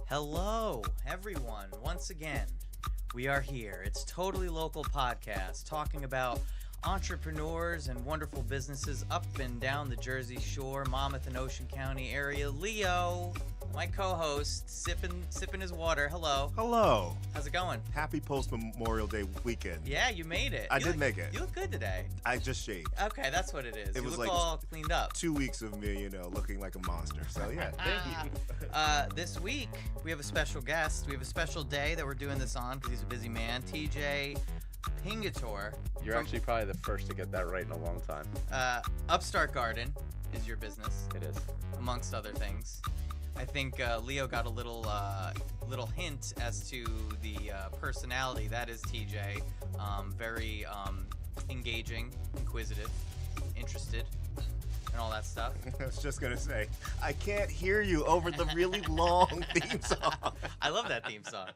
Hello, everyone. Once again, we are here. It's Totally Local Podcast talking about entrepreneurs and wonderful businesses up and down the Jersey Shore, Monmouth and Ocean County area. Leo, my co-host, sipping his water. Hello. Hello. How's it going? Happy post-Memorial Day weekend. Yeah, you made it. I did make it. You look good today. I just shaved. Okay, that's what it is. It you was look like all cleaned up. 2 weeks of me, looking like a monster. So, yeah, thank you. This week, we have a special guest. We have a special day that we're doing this on because he's a busy man. TJ Pingator. You're actually probably the first to get that right in a long time. Upstart Garden is your business, It is. amongst other things. I think Leo got a little hint as to the personality. That is TJ. Very engaging, inquisitive, interested, and all that stuff. I was just going to say, I can't hear you over the really long theme song. I love that theme song.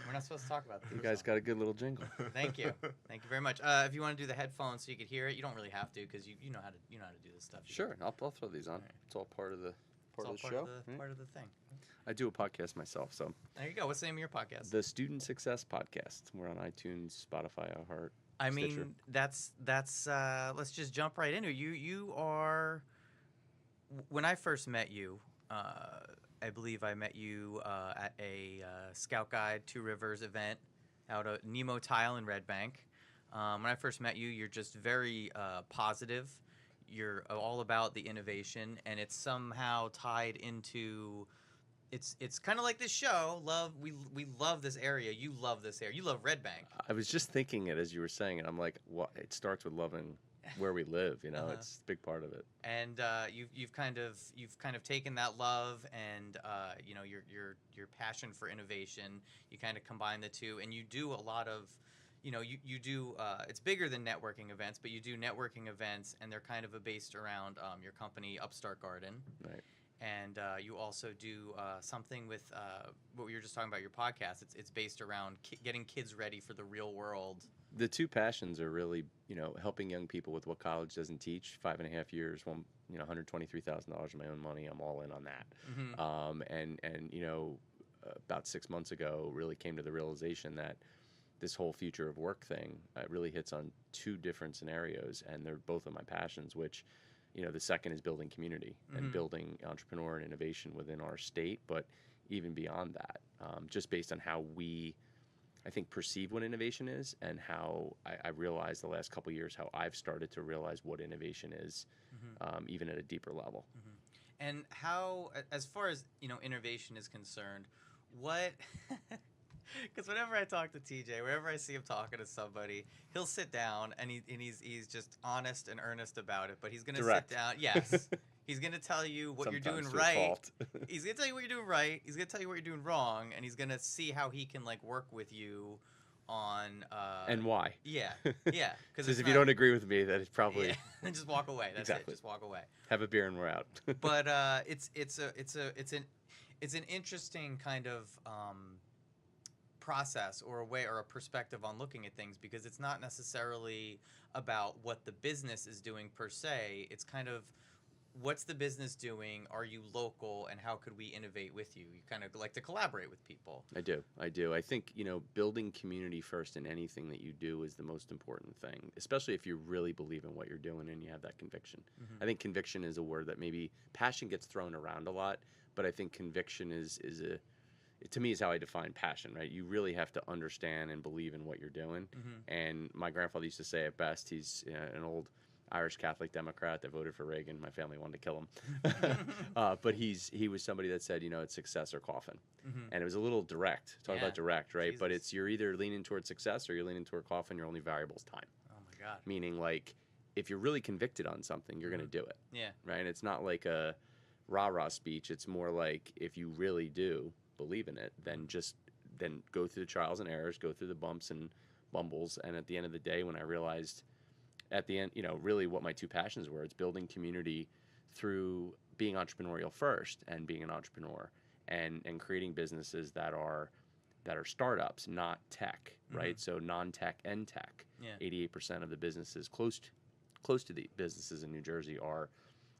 We're not supposed to talk about the theme You guys song. got a good little jingle. Thank you. Thank you very much. If you want to do the headphones so you could hear it, you don't really have to because you know how to do this stuff. Sure, I'll throw these on. Alright. It's all part of the It's all show. part of the thing. I do a podcast myself, so There you go. What's the name of your podcast? the Student Success Podcast. We're on iTunes, Spotify, iHeart. I Stitcher. mean, that's let's just jump right into it. You are. When I first met you, I believe I met you at a Scout Guide Two Rivers event out of Nemo Tile in Red Bank. When I first met you, you're just very positive. You're all about the innovation, and it's somehow tied into. It's kind of like this show. We love this area. You love this area. You love Red Bank. I was just thinking it as you were saying it. I'm like, what? It starts with loving where we live. Uh-huh. It's a big part of it. And you've kind of taken that love and your passion for innovation. You kind of combine the two, and you do a lot of, you do. It's bigger than networking events, but you do networking events, and they're kind of based around your company, Upstart Garden. Right. And you also do something with what we were just talking about your podcast. It's based around getting kids ready for the real world. The two passions are really, helping young people with what college doesn't teach. 5.5 years, $123,000 of my own money. I'm all in on that. Mm-hmm. And about 6 months ago, really came to the realization that this whole future of work thing really hits on two different scenarios, and they're both of my passions. Which, the second is building community and building entrepreneur and innovation within our state, but even beyond that, just based on how we, I think, perceive what innovation is, and how I realized the last couple of years how I've started to realize what innovation is, even at a deeper level. And how, as far as innovation is concerned, what? Because whenever I talk to TJ, whenever I see him talking to somebody, he'll sit down and he's just honest and earnest about it. But he's gonna Direct. sit down. Yes, he's gonna tell you what you're doing Sometimes to a right. fault. He's gonna tell you what you're doing right. He's gonna tell you what you're doing wrong, and he's gonna see how he can work with you on. And why? Yeah, yeah. Because if you don't agree with me, that it's probably yeah, then just walk away. That's Exactly. it. Just walk away. have a beer and we're out. But it's an interesting kind of process or a way or a perspective on looking at things, because it's not necessarily about what the business is doing per se. It's kind of what's the business doing, are you local, and how could we innovate with you? You kind of like to collaborate with people. I do. I think, building community first in anything that you do is the most important thing, especially if you really believe in what you're doing and you have that conviction. I think conviction is a word that maybe passion gets thrown around a lot, but I think conviction to me is how I define passion, right? You really have to understand and believe in what you're doing. And my grandfather used to say it best. He's an old Irish Catholic Democrat that voted for Reagan. My family wanted to kill him. But he was somebody that said, it's success or coffin. And it was a little direct. Talk about direct, right? Jesus. But it's you're either leaning towards success or you're leaning toward coffin. Your only variable is time. Oh my God. Meaning, if you're really convicted on something, you're going to do it. Yeah. Right? And it's not like a rah-rah speech. It's more like if you really do believe in it, then go through the trials and errors, go through the bumps and bumbles. And at the end of the day, when I realized at the end, really what my two passions were, it's building community through being entrepreneurial first and being an entrepreneur and creating businesses that are startups, not tech, right? So non-tech and tech. Yeah. 88% of the businesses close to the businesses in New Jersey are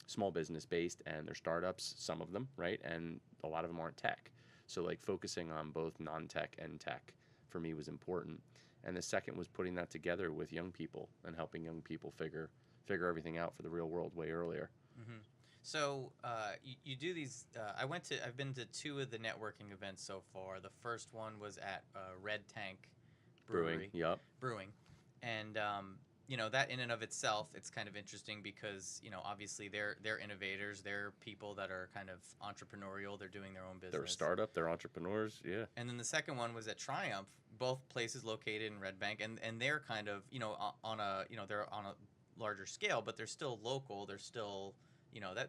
small business based, and they're startups, some of them, right? And a lot of them aren't tech. So like focusing on both non-tech and tech for me was important. And the second was putting that together with young people and helping young people figure everything out for the real world way earlier. Hmm. So you do these. I've been to two of the networking events so far. The first one was at Red Tank Brewing, Brewery, yep. brewing, and that in and of itself, it's kind of interesting because obviously they're innovators. They're people that are kind of entrepreneurial. They're doing their own business. They're a startup, they're entrepreneurs, yeah. And then the second one was at Triumph, both places located in Red Bank, and they're kind of on a they're on a larger scale, but they're still local. They're still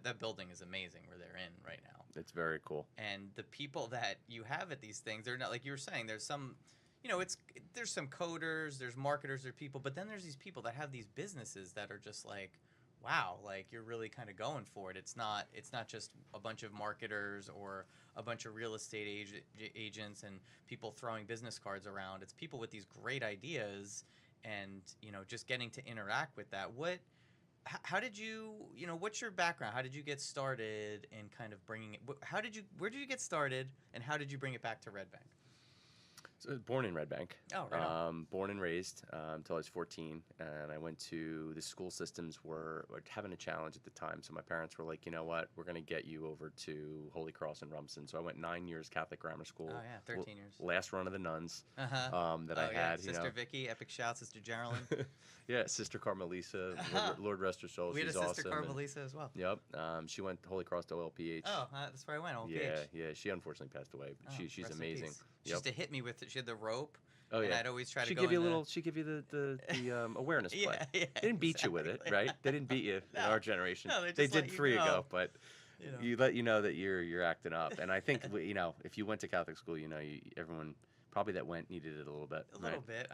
that building is amazing where they're in right now. It's very cool. And the people that you have at these things, they're not like you were saying. There's some, there's some coders, there's marketers, there's people, but then there's these people that have these businesses that are just like, wow, like you're really kind of going for it. It's not just a bunch of marketers or a bunch of real estate agents and people throwing business cards around. It's people with these great ideas and just getting to interact with that. How did you, what's your background? How did you get started in kind of bringing it? Where did you get started, and how did you bring it back to Red Bank? So born in Red Bank. Oh, right on. Born and raised until I was 14, and I went to the school systems were having a challenge at the time. So my parents were like, you know what, we're going to get you over to Holy Cross in Rumson. So I went 9 years Catholic grammar school. Oh yeah, 13 years. Last run of the nuns Uh-huh. that I had. Sister Vicky, epic shout, Sister Geraldine. Yeah, Sister Carmelisa, Lord rest her soul. We had She's a Sister awesome. Carmelisa as well. Yep. She went Holy Cross to OLPH. Oh, that's where I went. Yeah. She unfortunately passed away. But Oh, she's rest in amazing. peace. She used to hit me with it. She had the rope. Oh and yeah. I'd always try to She go give you in a the- little. She give you the awareness play. Yeah, They didn't beat you with it, exactly. right? They didn't beat you in No. our generation. No, they They just let did you 3 go. ago, but You know. you let you know that you're acting up. And I think if you went to Catholic school, everyone probably that went needed it a little bit. A little bit.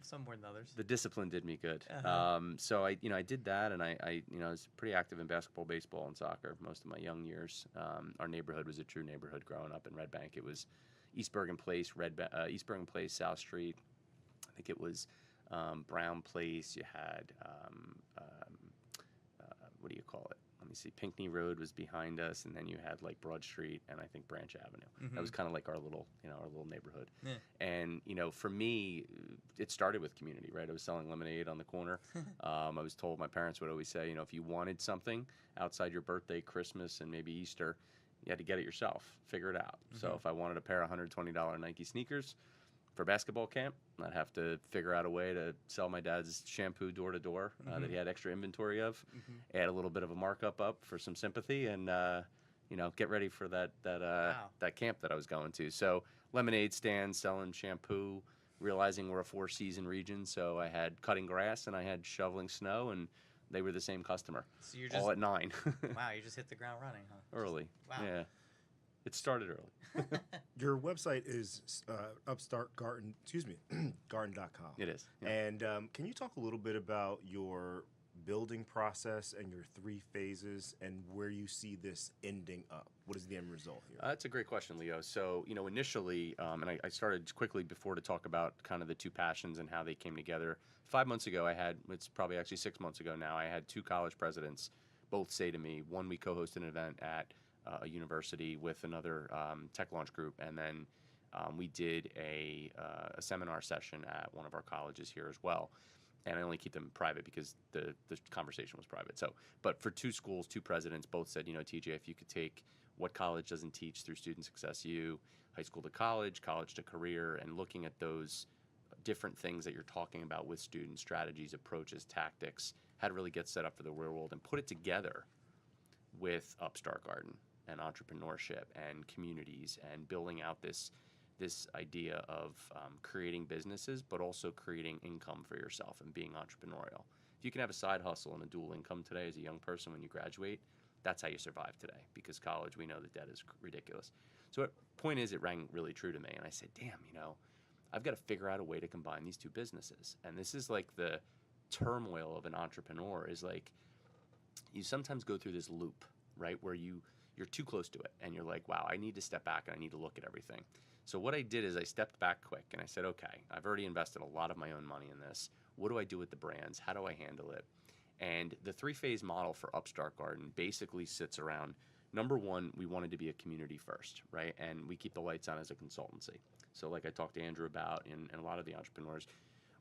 Some more than others. The discipline did me good. Uh-huh. So I did that, and I was pretty active in basketball, baseball, and soccer most of my young years. Our neighborhood was a true neighborhood growing up in Red Bank. It was East Bergen Place, East Bergen Place, South Street. I think it was Brown Place. You had what do you call it? Let me see. Pinckney Road was behind us, and then you had like Broad Street and I think Branch Avenue. Mhm. That was kind of like our little neighborhood. Yeah. And for me, it started with community, right? I was selling lemonade on the corner. I was told, my parents would always say, if you wanted something outside your birthday, Christmas, and maybe Easter, you had to get it yourself, figure it out. So Mhm. if I wanted a pair of $120 Nike sneakers for basketball camp, I'd have to figure out a way to sell my dad's shampoo door to door that he had extra inventory of, add a little bit of a markup up for some sympathy, and get ready for that Wow. that camp that I was going to. So lemonade stand, selling shampoo, realizing we're a 4-season region, so I had cutting grass and I had shoveling snow, and they were the same customer. So you're just All at 9. wow. You just hit the ground running, huh? Early. Wow. Yeah. It started early. Your website is Upstart Garden, garden.com. It is. Yeah. And can you talk a little bit about your building process and your 3 phases and where you see this ending up? What is the end result here? That's a great question, Leo. So, initially, and I started quickly before to talk about kind of the 2 passions and how they came together. 5 months ago, it's probably actually 6 months ago now, I had 2 college presidents both say to me, one, we co-hosted an event at a university with another tech launch group, and then we did a seminar session at one of our colleges here as well. And I only keep them private because the conversation was private. So, but for 2 schools, 2 presidents both said, TJ, if you could take what college doesn't teach through Student Success U, high school to college to career, and looking at those different things that you're talking about with students, strategies, approaches, tactics, how to really get set up for the real world, and put it together with Upstart Garden and entrepreneurship and communities and building out this idea of creating businesses, but also creating income for yourself and being entrepreneurial. If you can have a side hustle and a dual income today as a young person when you graduate, that's how you survive today, because college, we know the debt is ridiculous. So the point is, it rang really true to me, and I said, damn, I've got to figure out a way to combine these 2 businesses. And this is like the turmoil of an entrepreneur, is like you sometimes go through this loop, right, where you're too close to it and you're like, wow, I need to step back and I need to look at everything. So what I did is I stepped back quick and I said, okay, I've already invested a lot of my own money in this. What do I do with the brands? How do I handle it? And the 3-phase model for Upstart Garden basically sits around Number one, we wanted to be a community first, right? And we keep the lights on as a consultancy. So like I talked to Andrew about and a lot of the entrepreneurs,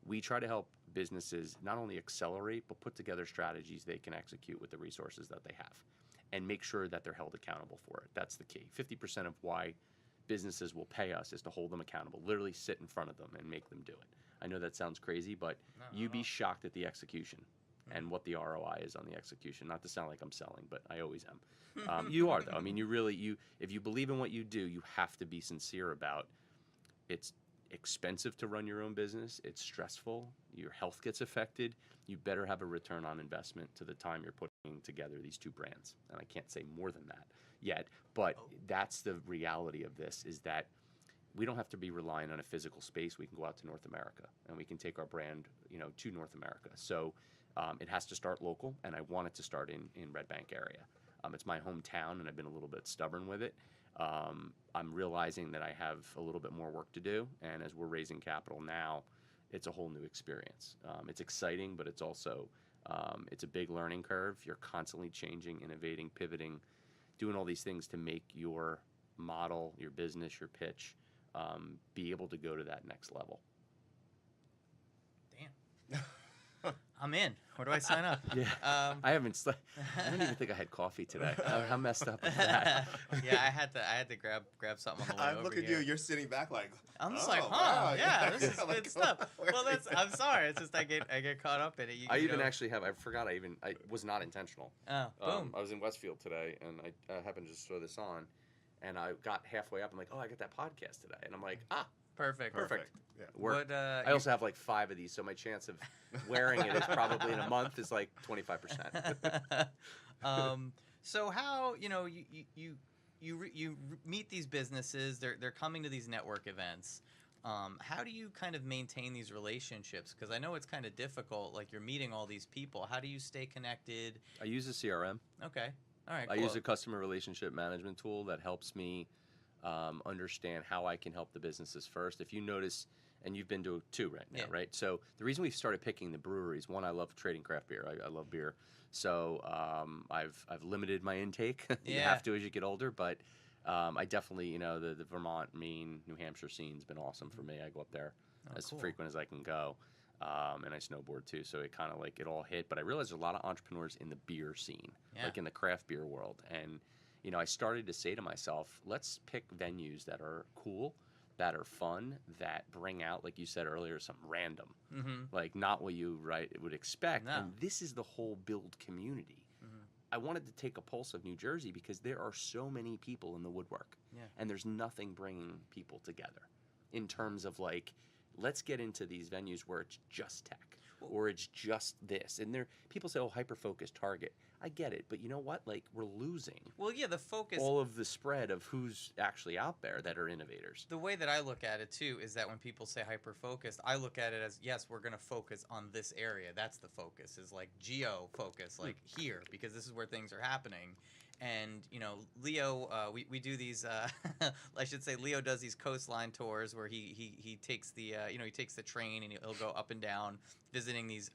we try to help businesses not only accelerate, but put together strategies they can execute with the resources that they have and make sure that they're held accountable for it. That's the key. 50% of why businesses will pay us is to hold them accountable, literally sit in front of them and make them do it. I know that sounds crazy, but you'd be shocked at the execution and what the ROI is on the execution. Not to sound like I'm selling, but I always am. You are, though. I mean, if you believe in what you do, you have to be sincere about it's expensive to run your own business. It's stressful. Your health gets affected. You better have a return on investment to the time you're putting together these two brands. And I can't say more than that yet, but that's the reality of this, is that we don't have to be relying on a physical space. We can go out to North America and we can take our brand, to North America. So it has to start local, and I want it to start in Red Bank area. It's my hometown, and I've been a little bit stubborn with it. I'm realizing that I have a little bit more work to do, and as we're raising capital now, it's a whole new experience. It's exciting, but it's also it's a big learning curve. You're constantly changing, innovating, pivoting, doing all these things to make your model, your business, your pitch be able to go to that next level. Damn. I'm in. Where do I sign up? Yeah. I haven't I don't even think I had coffee today. How messed up is that? Yeah, I had to grab something on the way I'm over looking at here. you. You're sitting back like. I'm just oh, like, wow, yeah, this is Like, good stuff. Well, I'm sorry. It's just I get caught up in it. I even actually have. I forgot. I was not intentional. Oh, boom. I was in Westfield today, and I happened to just throw this on, and I got halfway up. I'm like, oh, I got that podcast today, and I'm like, Perfect. Yeah. work. I also have like 5 of these, so my chance of wearing it is probably in a month is like 25%. So how you meet these businesses? They're coming to these network events. How do you kind of maintain these relationships? Because I know it's kind of difficult. Like, you're meeting all these people. How do you stay connected? I use a CRM. Okay. All right. I cool. use a customer relationship management tool that helps me understand how I can help the businesses first. If you notice, and you've been to 2 right now, right? So the reason we've started picking the breweries, one, I love trading craft beer. I love beer. So I've limited my intake. You have to as you get older, but I definitely, the Vermont, Maine, New Hampshire scene's been awesome for me. I go up there as frequent as I can go. And I snowboard too, so it kind of like it all hit. But I realized there's a lot of entrepreneurs in the beer scene, like in the craft beer world. And I started to say to myself, let's pick venues that are cool, that are fun, that bring out, like you said earlier, something random, like not what you would expect. No. And this is the whole build community. I wanted to take a pulse of New Jersey because there are so many people in the woodwork, and there's nothing bringing people together in terms of like, let's get into these venues where it's just tech or it's just this. And people say, oh, hyper-focused Target. I get it, but you know what? Like, we're losing Well, yeah, the focus. all of the spread of who's actually out there that are innovators. The way that I look at it too is that when people say hyper-focused, I look at it as, yes, we're going to focus on this area. That's the focus, is like geo-focus, like here, because this is where things are happening. And, Leo, we do these, I should say Leo does these coastline tours where he takes the, he takes the train and he'll go up and down visiting these,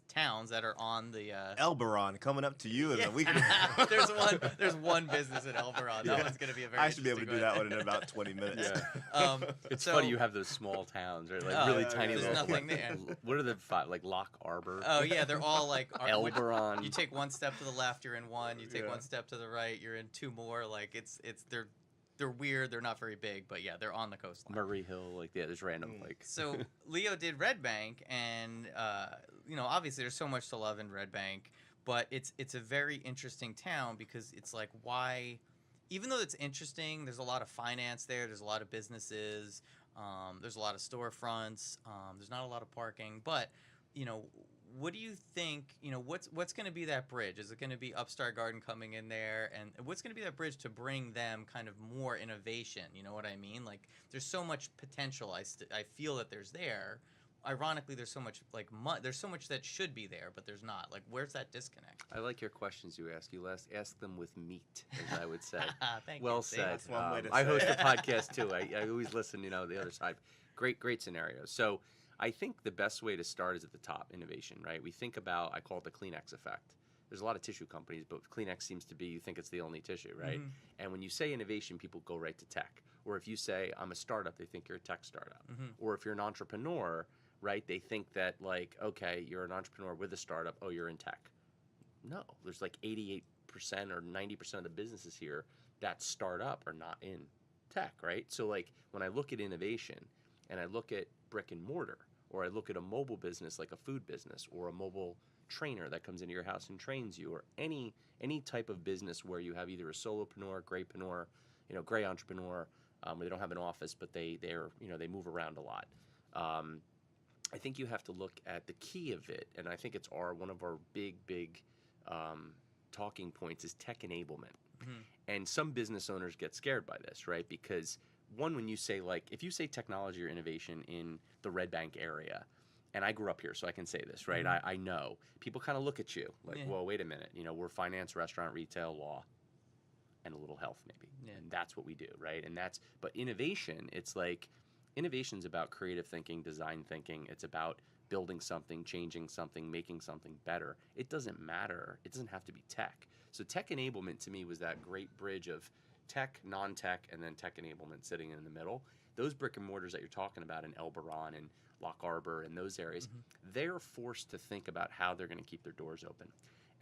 towns that are on the Elberon coming up to you in a week. there's one business in Elberon. That one's gonna be a very I should be able to do that one in about 20 minutes. It's funny you have those small towns, right? Like really tiny. There's little, nothing there. What are the 5? Like Lock Arbor. Oh yeah, they're all like Elberon. You take one step to the left, you're in one. You take one step to the right, you're in 2 more. Like they're weird. They're not very big, but yeah, they're on the coastline. Murray Hill, like there's random like. So Leo did Red Bank, and obviously there's so much to love in Red Bank, but it's a very interesting town because it's like, why, even though it's interesting, there's a lot of finance there. There's a lot of businesses. There's a lot of storefronts. There's not a lot of parking, but what do you think, what's going to be that bridge? Is it going to be Upstart Garden coming in there? And what's going to be that bridge to bring them kind of more innovation? You know what I mean? Like, there's so much potential. I feel that there's there. Ironically, there's so much, there's so much that should be there, but there's not. Like, where's that disconnect? I like your questions you ask. You ask them with meat, as I would say. Thank well you. said. That's one way to I say host it. a podcast too. I always listen, the other side. Great scenarios. So I think the best way to start is at the top, innovation, right? We think about, I call it the Kleenex effect. there's a lot of tissue companies, but Kleenex seems to be, you think it's the only tissue, right? Mhm. And when you say innovation, people go right to tech. Or if you say, I'm a startup, they think you're a tech startup. Mhm. Or if you're an entrepreneur, right, they think that, like, okay, you're an entrepreneur with a startup, oh, you're in tech. No, there's like 88% or 90% of the businesses here that start up are not in tech, right? So, like, when I look at innovation and I look at brick and mortar, or I look at a mobile business like a food business, or a mobile trainer that comes into your house and trains you, or any type of business where you have either a solopreneur, graypreneur, gray entrepreneur, where they don't have an office, but they're they move around a lot. I think you have to look at the key of it, and I think it's one of our big talking points is tech enablement. Mhm. And some business owners get scared by this, right? Because one, when you say, like, if you say technology or innovation in the Red Bank area, and I grew up here, so I can say this, right? Mhm. I know people kind of look at you like, Yeah. whoa, wait a minute, we're finance, restaurant, retail, law, and a little health maybe. Yeah. And that's what we do, right? But innovation, it's like, innovation's about creative thinking, design thinking. It's about building something, changing something, making something better. It doesn't matter. It doesn't have to be tech. So tech enablement to me was that great bridge of tech, non-tech, and then tech enablement sitting in the middle. Those brick and mortars that you're talking about in Elberon and Lock Arbor and those areas, they're forced to think about how they're going to keep their doors open.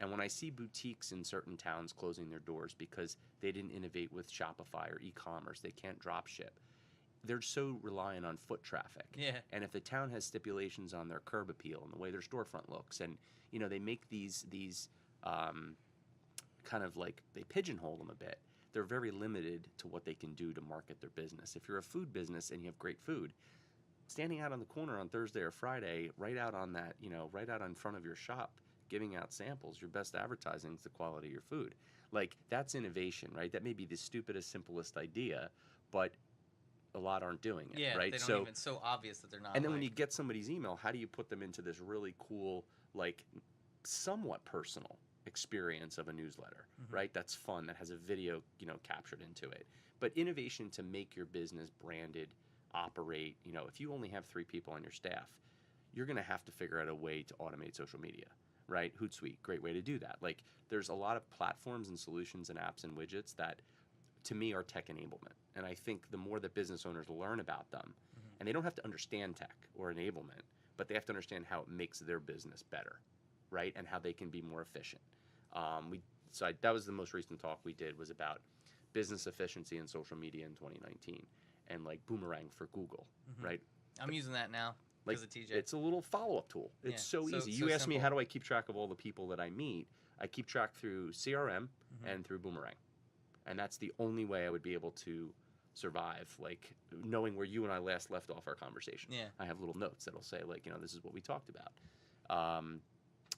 And when I see boutiques in certain towns closing their doors because they didn't innovate with Shopify or e-commerce, they can't drop ship, they're so reliant on foot traffic. Yeah. And if the town has stipulations on their curb appeal and the way their storefront looks, and they make these kind of like, they pigeonhole them a bit. They're very limited to what they can do to market their business. If you're a food business and you have great food, standing out on the corner on Thursday or Friday, right out on that, right out in front of your shop, giving out samples, your best advertising is the quality of your food. Like, that's innovation, right? That may be the stupidest, simplest idea, but a lot aren't doing it, Yeah. right? They don't even. It's so obvious that they're not. And then when like- you get somebody's email, how do you put them into this really cool, like, somewhat personal experience of a newsletter, right? That's fun, that has a video, captured into it. But innovation to make your business branded, operate, if you only have 3 people on your staff, you're going to have to figure out a way to automate social media, right? Hootsuite, great way to do that. Like, there's a lot of platforms and solutions and apps and widgets that, to me, are tech enablement. And I think the more that business owners learn about them, and they don't have to understand tech or enablement, but they have to understand how it makes their business better, right? And how they can be more efficient. That was the most recent talk we did, was about business efficiency and social media in 2019, and like Boomerang for Google, right? I'm using that now Like, because of TJ. it's a little follow-up tool. It's so easy. so You ask me, simple. how do I keep track of all the people that I meet? I keep track through CRM and through Boomerang. And that's the only way I would be able to survive, like, knowing where you and I last left off our conversation. Yeah. I have little notes that'll say, like, this is what we talked about.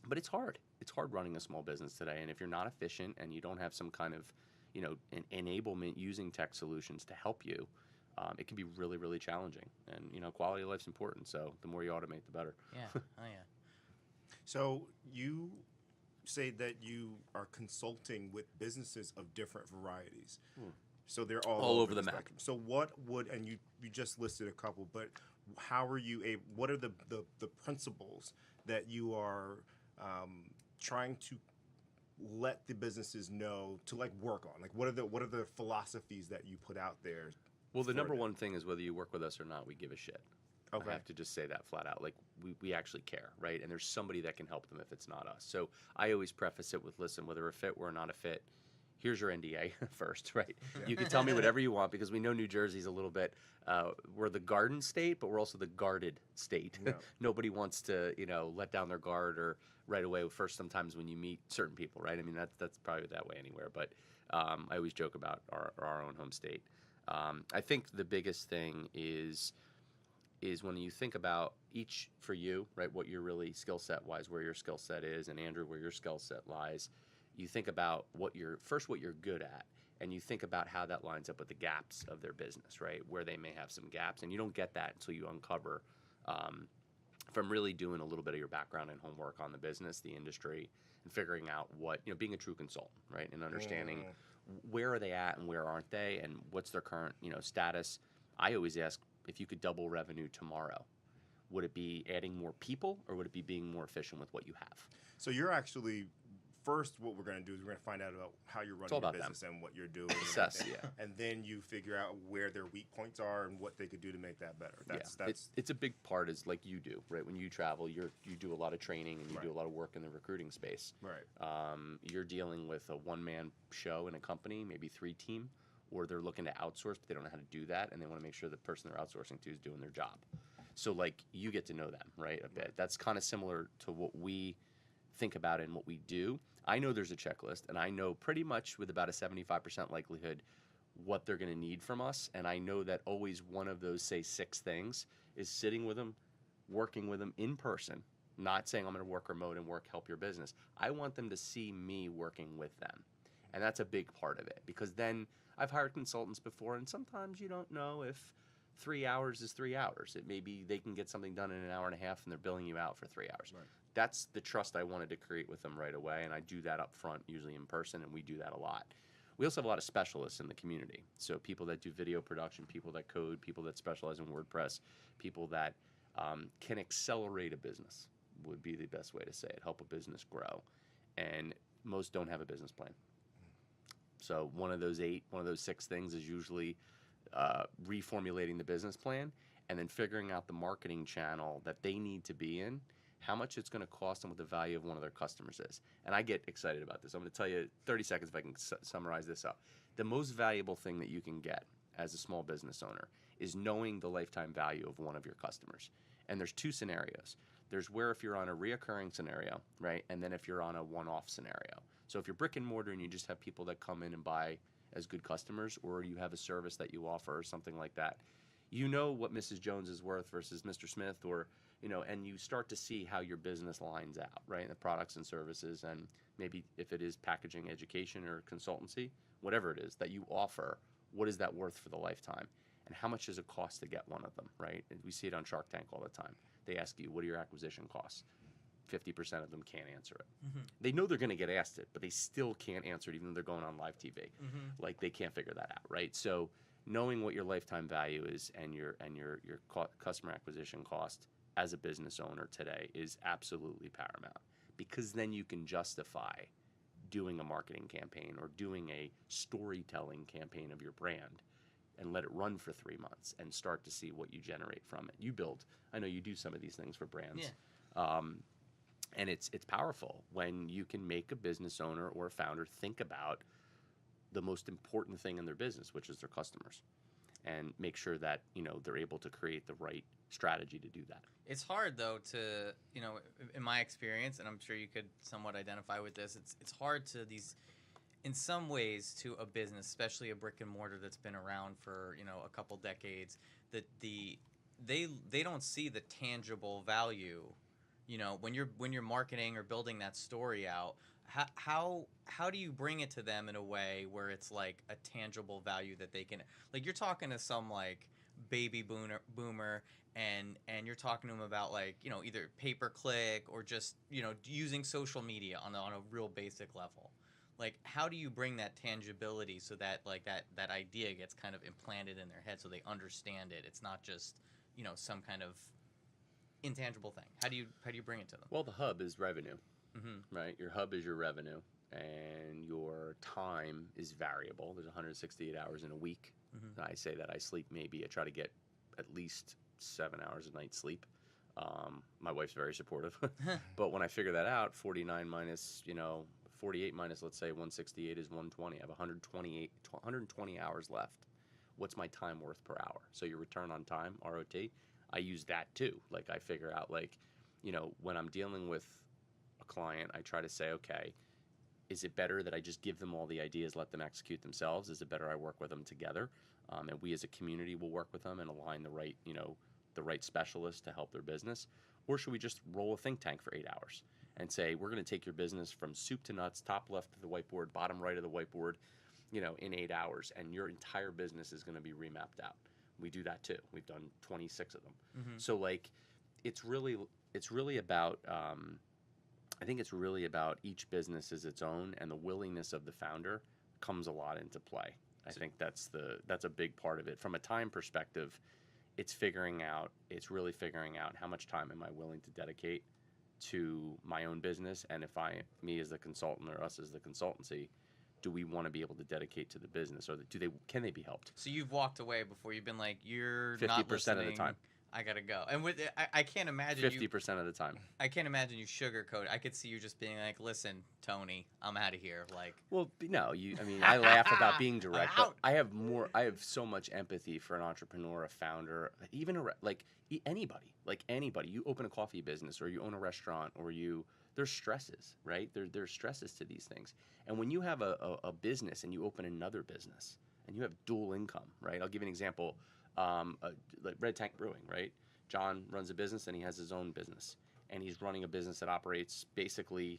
But it's hard. It's hard running a small business today. And if you're not efficient and you don't have some kind of, an enablement using tech solutions to help you, it can be really, really challenging. And, quality of life's important. So the more you automate, the better. Yeah. Oh yeah. So you say that you are consulting with businesses of different varieties. So they're all over the map. spectrum. So what would, and you just listed a couple, but how are you able, what are the principles that you are trying to let the businesses know to, like, work on? Like, what are the philosophies that you put out there? Well, the for number them? one thing is, whether you work with us or not, we give a shit. Okay. I have to just say that flat out. Like, we actually care, right? And there's somebody that can help them if it's not us. So I always preface it with, listen, whether a fit or not a fit, here's your NDA first, right? You can tell me whatever you want, because we know New Jersey's a little bit, we're the garden state, but we're also the guarded state. Yeah. Nobody wants to, let down their guard or right away first sometimes when you meet certain people, right? I mean, that's probably that way anywhere. But I always joke about our own home state. I think the biggest thing is when you think about each, for you, right, what you're really skill set wise, where your skill set is, and Andrew, where your skill set lies, you think about what you're good at, and you think about how that lines up with the gaps of their business, right, where they may have some gaps. And you don't get that until you uncover from really doing a little bit of your background and homework on the business, the industry, and figuring out what, being a true consultant, right, and understanding where are they at and where aren't they, and what's their current, status. I always ask, if you could double revenue tomorrow, would it be adding more people, or would it be being more efficient with what you have? So you're actually first what we're going to do is we're going to find out about how you're running all your about them. business and what you're doing. and Assess, everything. yeah. And then you figure out where their weak points are and what they could do to make that better. It's a big part, is like you do, right? When you travel, you do a lot of training and you do a lot of work in the recruiting space. Right. You're dealing with a one-man show in a company, maybe 3-team, or they're looking to outsource, but they don't know how to do that, and they want to make sure the person they're outsourcing to is doing their job. So, like, you get to know them, right, a bit. That's kind of similar to what we think about and what we do. I know there's a checklist, and I know pretty much with about a 75% likelihood what they're going to need from us, and I know that always one of those, say, 6 things is sitting with them, working with them in person, not saying I'm going to work remote and help your business. I want them to see me working with them, and that's a big part of it, because then I've hired consultants before, and sometimes you don't know if 3 hours is 3 hours. It may be they can get something done in an hour and a half, and they're billing you out for 3 hours. Right. That's the trust I wanted to create with them right away, and I do that up front, usually in person, and we do that a lot. We also have a lot of specialists in the community. So people that do video production, people that code, people that specialize in WordPress, people that can accelerate a business would be the best way to say it, help a business grow. And most don't have a business plan. So one of those 6 things is usually reformulating the business plan and then figuring out the marketing channel that they need to be in, how much it's going to cost them, what the value of one of their customers is. And I get excited about this. I'm going to tell you 30 seconds if I can summarize this up. The most valuable thing that you can get as a small business owner is knowing the lifetime value of one of your customers. And there's 2 scenarios. There's where if you're on a reoccurring scenario, right? And then if you're on a one-off scenario. So if you're brick and mortar and you just have people that come in and buy as good customers, or you have a service that you offer or something like that, you know what Mrs. Jones is worth versus Mr. Smith, or, you know, and you start to see how your business lines out, right? The products and services, and maybe if it is packaging, education, or consultancy, whatever it is that you offer, what is that worth for the lifetime? And how much does it cost to get one of them, right? And we see it on Shark Tank all the time. They ask you, what are your acquisition costs? 50% of them can't answer it. They know they're going to get asked it, but they still can't answer it even though they're going on live TV. Like, they can't figure that out, right? So knowing what your lifetime value is and your customer acquisition cost as a business owner today is absolutely paramount, because then you can justify doing a marketing campaign or doing a storytelling campaign of your brand and let it run for 3 months and start to see what you generate from it. You build, I know you do some of these things for brands. Yeah. And it's powerful when you can make a business owner or a founder think about the most important thing in their business, which is their customers, and make sure that, you know, they're able to create the right strategy to do that. It's hard, though, to, you know, in my experience, and I'm sure you could somewhat identify with this, it's hard to in some ways, to a business, especially a brick and mortar that's been around for, you know, a couple decades, that they don't see the tangible value. You know, when you're marketing or building that story out, how do you bring it to them in a way where it's like a tangible value that they can, like, you're talking to some like baby boomer and you're talking to them about, like, you know, either pay-per-click or just, you know, using social media on a real basic level. Like, how do you bring that tangibility so that, like, that idea gets kind of implanted in their head so they understand it? It's not just, you know, some kind of intangible thing. How do you bring it to them? Well, the hub is revenue, right? Your hub is your revenue, and your time is variable. There's 168 hours in a week. I say that I sleep I try to get at least 7 hours a night sleep. My wife's very supportive, but when I figure that out, 49 minus, 48 minus, let's say 168 is 120. I have 120 hours left. What's my time worth per hour? So your return on time, ROT, I use that too. Like, I figure out, like, when I'm dealing with a client, I try to say, okay, is it better that I just give them all the ideas, let them execute themselves? Is it better I work with them together? And we as a community will work with them and align the right specialists to help their business? Or should we just roll a think tank for 8 hours and say, we're going to take your business from soup to nuts, top left of the whiteboard, bottom right of the whiteboard, in 8 hours, and your entire business is going to be remapped out. We do that too. We've done 26 of them. So, like, it's really about, I think it's really about each business is its own, and the willingness of the founder comes a lot into play. I think that's a big part of it. From a time perspective, it's really figuring out how much time am I willing to dedicate to my own business, and if me as the consultant or us as the consultancy, do we want to be able to dedicate to the business, or can they be helped? So you've walked away before. You've been like, you're 50% not listening. of the time. I gotta go. And with I can't imagine 50% of the time. I can't imagine you sugarcoat. I could see you just being like, listen, Tony, I'm out of here. Like, Well, no, I mean, I laugh about being direct, but out. I have so much empathy for an entrepreneur, a founder, even anybody. You open a coffee business, or you own a restaurant, or there's stresses, right? There's stresses to these things. And when you have a business and you open another business and you have dual income, right? I'll give you an example. Like Red Tank Brewing, right? John runs a business and he has his own business, and he's running a business that operates basically,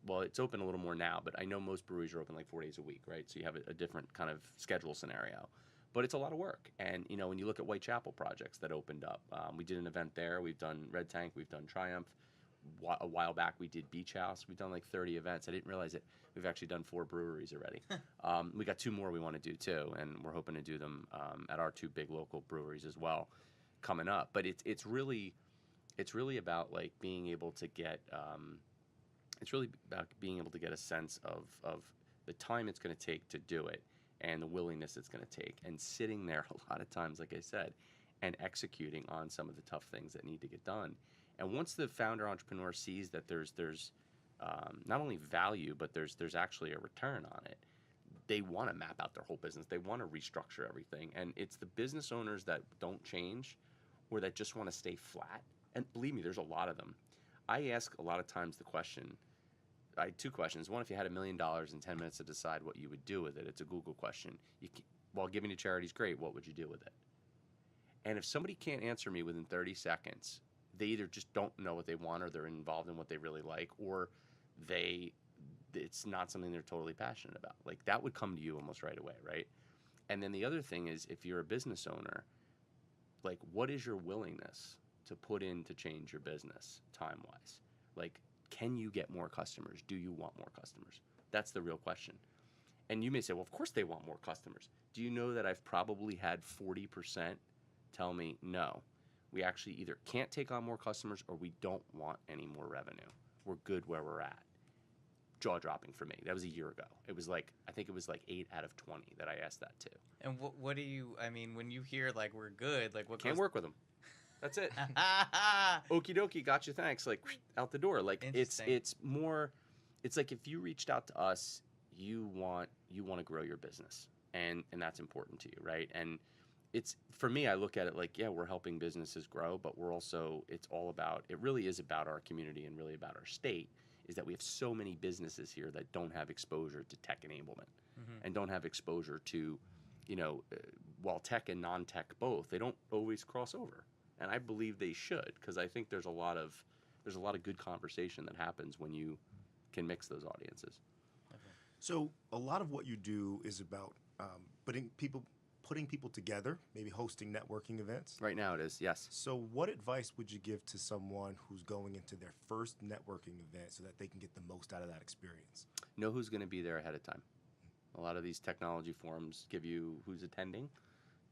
well, it's open a little more now, but I know most breweries are open like 4 days a week, right? So you have a different kind of schedule scenario, but it's a lot of work. And when you look at Whitechapel projects that opened up, we did an event there. We've done Red Tank, we've done Triumph. A while back we did Beach House. We've done like 30 events. I didn't realize it. We've actually done 4 breweries already. We got 2 more we want to do too, and we're hoping to do them at our 2 big local breweries as well coming up. But it's really about like being able to get a sense of the time it's going to take to do it, and the willingness it's going to take, and sitting there a lot of times, like I said, and executing on some of the tough things that need to get done. And once the founder entrepreneur sees that there's not only value, but there's actually a return on it, they want to map out their whole business. They want to restructure everything. And it's the business owners that don't change, or that just want to stay flat. And believe me, there's a lot of them. I ask a lot of times the question, I had 2 questions. One, if you had $1 million in 10 minutes to decide what you would do with it, it's a Google question. While giving to charity is great, what would you do with it? And if somebody can't answer me within 30 seconds, they either just don't know what they want, or they're involved in what they really like, or it's not something they're totally passionate about. Like, that would come to you almost right away, right? And then the other thing is, if you're a business owner, like, what is your willingness to put in to change your business time-wise? Like, can you get more customers? Do you want more customers? That's the real question. And you may say, well, of course they want more customers. Do you know that I've probably had 40% tell me, no, we actually either can't take on more customers, or we don't want any more revenue. We're good where we're at. Jaw-dropping for me. That was a year ago. I think it was like 8 out of 20 that I asked that to. And what do you? I mean, when you hear like we're good, like what? Can't work with them. That's it. Okie dokie, gotcha, thanks. Like out the door. Like it's more. It's like if you reached out to us, you want to grow your business, and that's important to you, right? And it's, for me, I look at it like, yeah, we're helping businesses grow, but it really is about our community, and really about our state, is that we have so many businesses here that don't have exposure to tech enablement, and don't have exposure to, while tech and non-tech both, they don't always cross over. And I believe they should, because I think there's a lot of good conversation that happens when you can mix those audiences. So a lot of what you do is about putting people together, maybe hosting networking events. Right now it is, yes. So what advice would you give to someone who's going into their first networking event so that they can get the most out of that experience? Know who's going to be there ahead of time. A lot of these technology forums give you who's attending.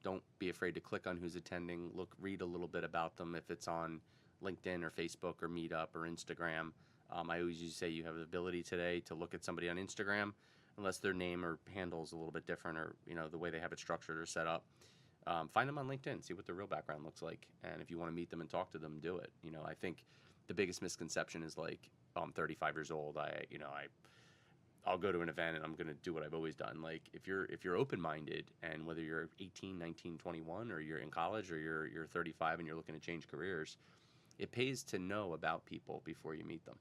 Don't be afraid to click on who's attending. Read a little bit about them if it's on LinkedIn or Facebook or Meetup or Instagram. I always used to say you have the ability today to look at somebody on Instagram, unless their name or handle is a little bit different, or the way they have it structured or set up. Find them on LinkedIn, see what their real background looks like, and if you want to meet them and talk to them, do it. I think the biggest misconception is like, oh, I'm 35 years old. I'll go to an event and I'm going to do what I've always done. Like, if you're open-minded, and whether you're 18, 19, 21, or you're in college, or you're 35 and you're looking to change careers, it pays to know about people before you meet them.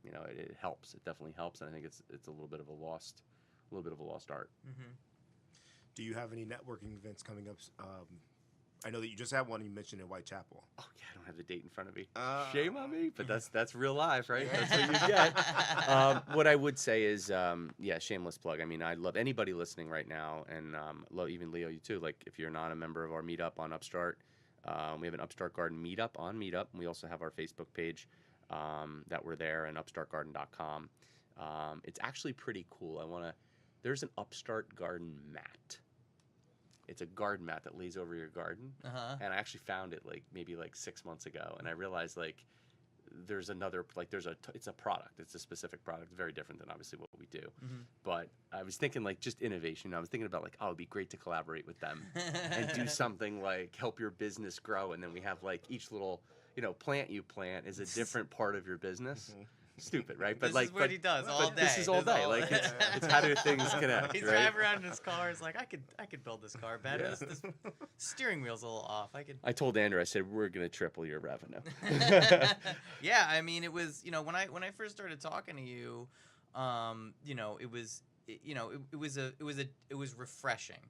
It helps. It definitely helps, and I think it's a little bit of a lost art. Mm-hmm. Do you have any networking events coming up? I know that you just had one you mentioned in Whitechapel. Oh yeah, I don't have the date in front of me. Shame on me, but that's real life, right? That's what you get. What I would say is, shameless plug. I mean, I love anybody listening right now, and love even Leo, you too. Like, if you're not a member of our meetup on Upstart, we have an Upstart Garden meetup on Meetup, and we also have our Facebook page that we're there, and upstartgarden.com. It's actually pretty cool. There's an Upstart Garden mat. It's a garden mat that lays over your garden. And I actually found it maybe 6 months ago, and I realized there's another, like it's a product, it's a specific product, very different than obviously what we do. But I was thinking like just innovation. I was thinking about like, oh, it'd be great to collaborate with them and do something like help your business grow. And then we have like each little, plant you plant is a different part of your business. Stupid, right? But This like, is what he does all day. This is all day. Like it's how do things connect, He's right? driving around in his car. He's like, I could build this car better. Yeah. This steering wheel's a little off. I told Andrew, I said we're gonna triple your revenue. Yeah, I mean, it was when I first started talking to you, it was it was refreshing,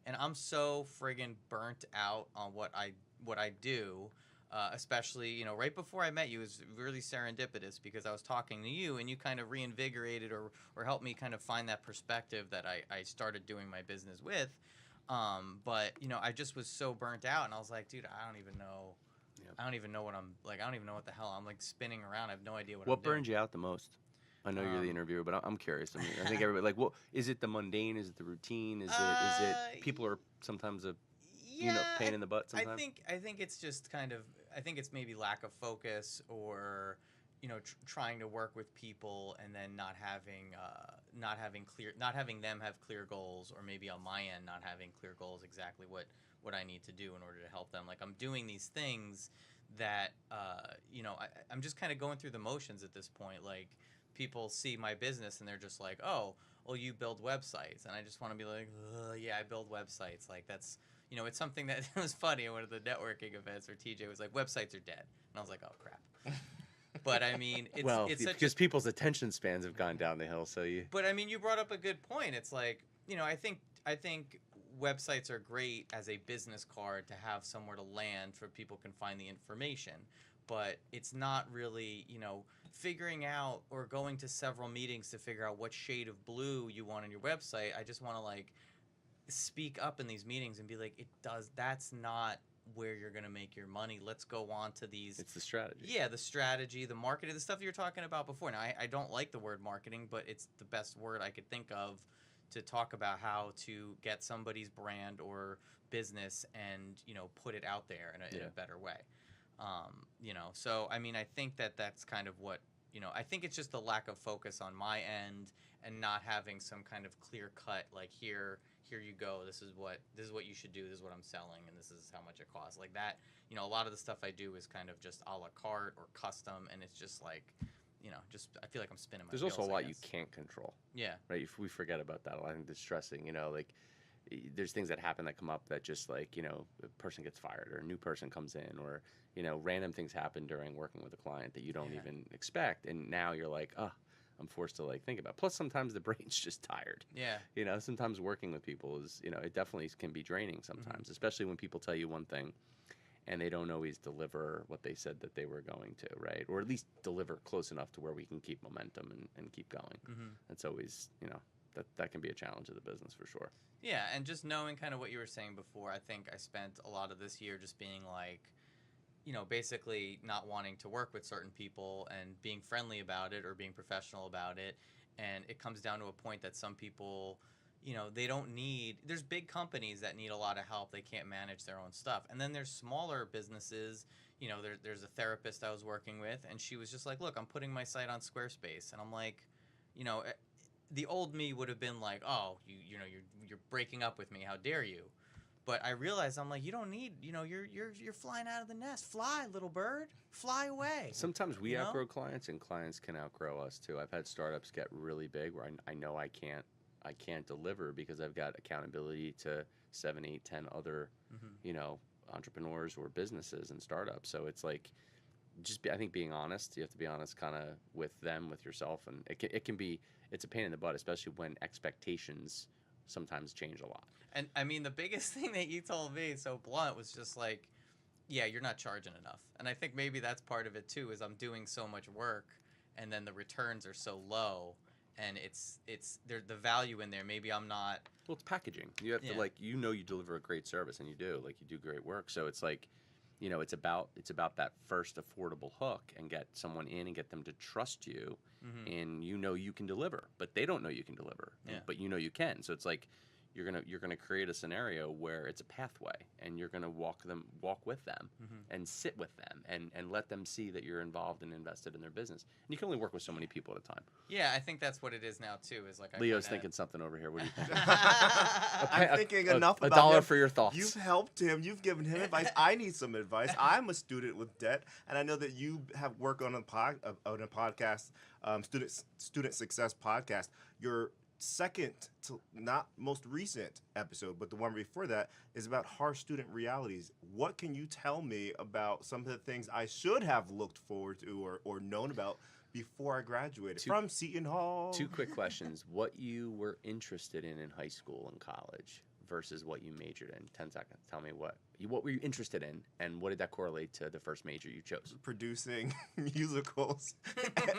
and I'm so friggin' burnt out on what I do. Especially, right before I met you, it was really serendipitous because I was talking to you and you kind of reinvigorated or helped me kind of find that perspective that I started doing my business with. But, I just was so burnt out and I was like, dude, I don't even know. Yep. I don't even know what I'm like. I don't even know what the hell I'm like spinning around. I have no idea what What I'm doing. burned you out the most? I know you're the interviewer, but I'm curious. I mean, I think everybody what is it the mundane? Is it the routine? Is it people are sometimes pain in the butt sometimes? I think it's just kind of I think it's maybe lack of focus or trying to work with people and then not having them have clear goals, or maybe on my end not having clear goals exactly what I need to do in order to help them. Like I'm doing these things that I'm just kind of going through the motions at this point. Like people see my business and they're just like, oh, well, you build websites, and I just want to be like, yeah, I build websites. Like that's it's something that it was funny at one of the networking events where TJ was like, websites are dead. And I was like, oh, crap. But, I mean, it's because people's attention spans have gone down the hill, so you... But, I mean, you brought up a good point. It's like, I think websites are great as a business card to have somewhere to land for people can find the information. But it's not really, figuring out or going to several meetings to figure out what shade of blue you want on your website. I just want to, like, speak up in these meetings and be like, that's not where you're going to make your money. Let's go on to these. It's the strategy. Yeah, the strategy, the marketing, the stuff you were talking about before. Now, I don't like the word marketing, but it's the best word I could think of to talk about how to get somebody's brand or business and, put it out there in a better way. So, I mean, I think that's kind of what, I think it's just the lack of focus on my end and not having some kind of clear cut, like here you go, this is what you should do, this is what I'm selling, and this is how much it costs. Like that, a lot of the stuff I do is kind of just a la carte or custom, and it's just like, just I feel like I'm spinning my There's wheels, also a I lot you guess. can't control. Yeah. Right? If we forget about that, I think it's stressing, like there's things that happen that come up that just like, a person gets fired or a new person comes in or, random things happen during working with a client that you don't even expect. And now you're like, oh, I'm forced to like think about. Plus sometimes the brain's just tired. Yeah. Sometimes working with people is, it definitely can be draining sometimes, especially when people tell you one thing and they don't always deliver what they said that they were going to, right? Or at least deliver close enough to where we can keep momentum and keep going. That's always, that can be a challenge of the business for sure. Yeah, and just knowing kind of what you were saying before, I think I spent a lot of this year just being like, basically not wanting to work with certain people and being friendly about it or being professional about it. And it comes down to a point that some people, they don't need, there's big companies that need a lot of help. They can't manage their own stuff. And then there's smaller businesses, there's a therapist I was working with, and she was just like, look, I'm putting my site on Squarespace. And I'm like, the old me would have been like, oh, you're breaking up with me. How dare you? But I realized I'm like, you don't need, you're flying out of the nest. Fly, little bird. Fly away. Sometimes we outgrow clients and clients can outgrow us too. I've had startups get really big where I know I can't deliver because I've got accountability to 7, 8, 10 other, entrepreneurs or businesses and startups. So it's like, I think being honest, you have to be honest kind of with them, with yourself. And it can be, it's a pain in the butt, especially when expectations sometimes change a lot. And I mean, the biggest thing that you told me so blunt was just like, yeah, you're not charging enough. And I think maybe that's part of it too, is I'm doing so much work and then the returns are so low and it's there, the value in there. Maybe I'm not. Well, it's packaging. You have to you deliver a great service and you do great work. So it's like, it's about that first affordable hook and get someone in and get them to trust you and you can deliver, but they don't know you can deliver, but you can. So it's like, you're gonna create a scenario where it's a pathway, and you're gonna walk with them, and sit with them, and let them see that you're involved and invested in their business. And you can only work with so many people at a time. Yeah, I think that's what it is now too. Is like Leo's thinking something over here. What do you think? I'm thinking enough a about dollar him. for your thoughts. You've helped him. You've given him advice. I need some advice. I'm a student with debt, and I know that you have worked on a podcast, student success podcast. Your second to not most recent episode, but the one before that, is about harsh student realities. What can you tell me about some of the things I should have looked forward to or known about before I graduated from Seton Hall? 2 quick questions. What you were interested in high school and college versus what you majored in. 10 seconds. Tell me what were you interested in, and what did that correlate to the first major you chose? Producing musicals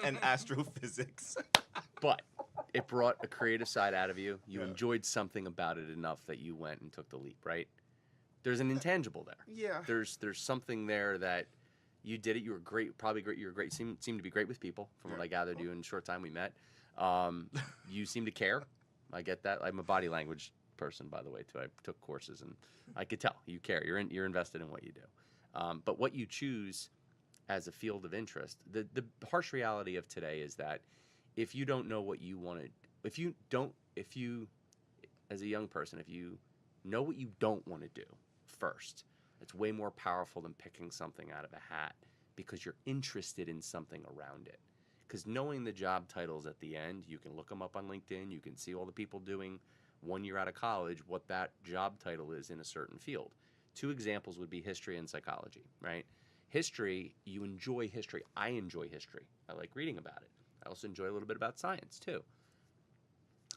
and astrophysics. But it brought a creative side out of you. You enjoyed something about it enough that you went and took the leap, right? There's an intangible there. Yeah. There's something there that you did it. You were great. Probably great. You were great. Seemed to be great with people, from what I gathered you in the short time we met. You seem to care. I get that. I'm a body language person, by the way, too. I took courses, and I could tell you care. You're invested in what you do. But what you choose as a field of interest, the harsh reality of today is that if you don't know what you want to, if you, as a young person, if you know what you don't want to do first, it's way more powerful than picking something out of a hat, because you're interested in something around it. Because knowing the job titles at the end, you can look them up on LinkedIn, you can see all the people doing 1 year out of college, what that job title is in a certain field. 2 examples would be history and psychology, right? History, you enjoy history. I enjoy history. I like reading about it. I also enjoy a little bit about science, too.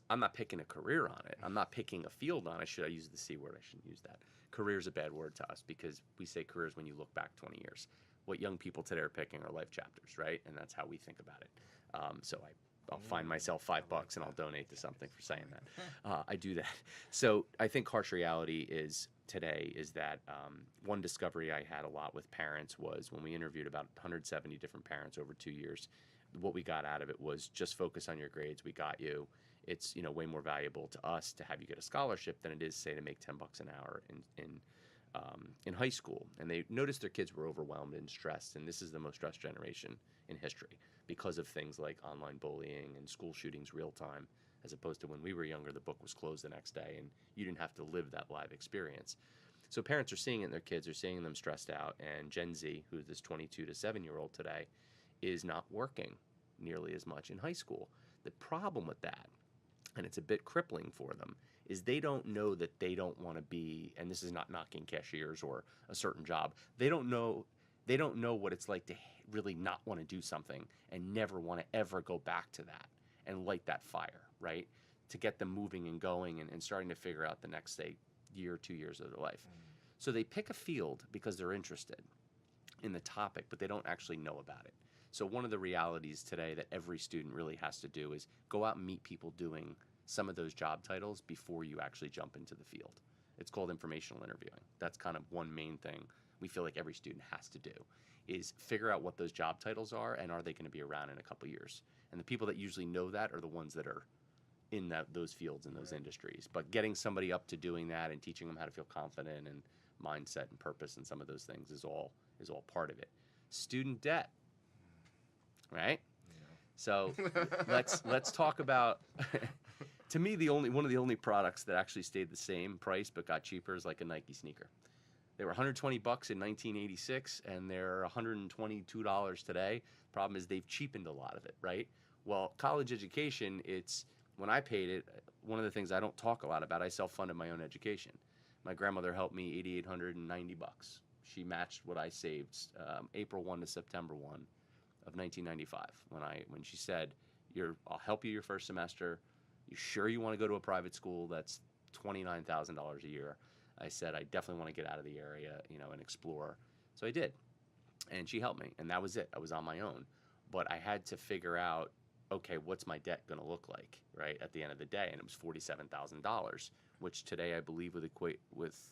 I'm not picking a career on it. I'm not picking a field on it. Should I use the C word? I shouldn't use that. Career is a bad word to us, because we say careers when you look back 20 years. What young people today are picking are life chapters, right? And that's how we think about it. So I'll find myself $5 and I'll donate to something for saying that. I do that. So I think harsh reality today is that one discovery I had a lot with parents was when we interviewed about 170 different parents over 2 years. What we got out of it was just focus on your grades. We got you. It's way more valuable to us to have you get a scholarship than it is, say, to make $10 an hour in high school. And they noticed their kids were overwhelmed and stressed, and this is the most stressed generation in history because of things like online bullying and school shootings real time, as opposed to when we were younger, the book was closed the next day and you didn't have to live that live experience. So parents are seeing it in their kids, are seeing them stressed out, and Gen Z, who's this 22 to 7-year-old today, is not working nearly as much in high school. The problem with that, and it's a bit crippling for them, is they don't know that they don't want to be, and this is not knocking cashiers or a certain job, they don't know what it's like to really not want to do something and never want to ever go back to that and light that fire, right? To get them moving and going and starting to figure out the next, say, year or 2 years of their life. So they pick a field because they're interested in the topic, but they don't actually know about it. So one of the realities today that every student really has to do is go out and meet people doing some of those job titles before you actually jump into the field. It's called informational interviewing. That's kind of one main thing we feel like every student has to do, is figure out what those job titles are and are they going to be around in a couple years. And the people that usually know that are the ones that are in those fields and those industries. But getting somebody up to doing that and teaching them how to feel confident and mindset and purpose and some of those things is all part of it. Student debt. Right? Yeah. So let's talk about to me one of the only products that actually stayed the same price but got cheaper is like a Nike sneaker. They were $120 in 1986 and they're $122 today. Problem is they've cheapened a lot of it, right? Well, college education, when I paid it, one of the things I don't talk a lot about, I self-funded my own education. My grandmother helped me $8,890. She matched what I saved April 1 to September 1 of 1995 when she said, I'll help you your first semester. You sure you want to go to a private school that's $29,000 a year? I said, I definitely want to get out of the area, and explore. So I did. And she helped me, and that was it. I was on my own. But I had to figure out, okay, what's my debt going to look like, right, at the end of the day? And it was $47,000, which today I believe with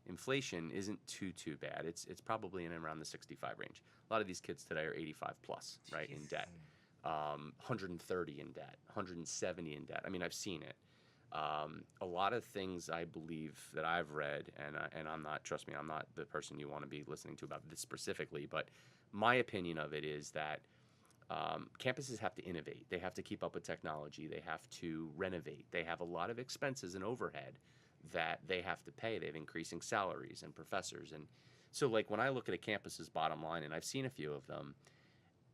inflation isn't too bad. It's probably in and around the 65 range. A lot of these kids today are 85 plus, right, in debt. 130 in debt, 170 in debt. I mean, I've seen it. A lot of things I believe that I've read, and I'm not, trust me, I'm not the person you want to be listening to about this specifically, but my opinion of it is that campuses have to innovate. They have to keep up with technology. They have to renovate. They have a lot of expenses and overhead that they have to pay. They have increasing salaries and professors. And so, like, when I look at a campus's bottom line, and I've seen a few of them,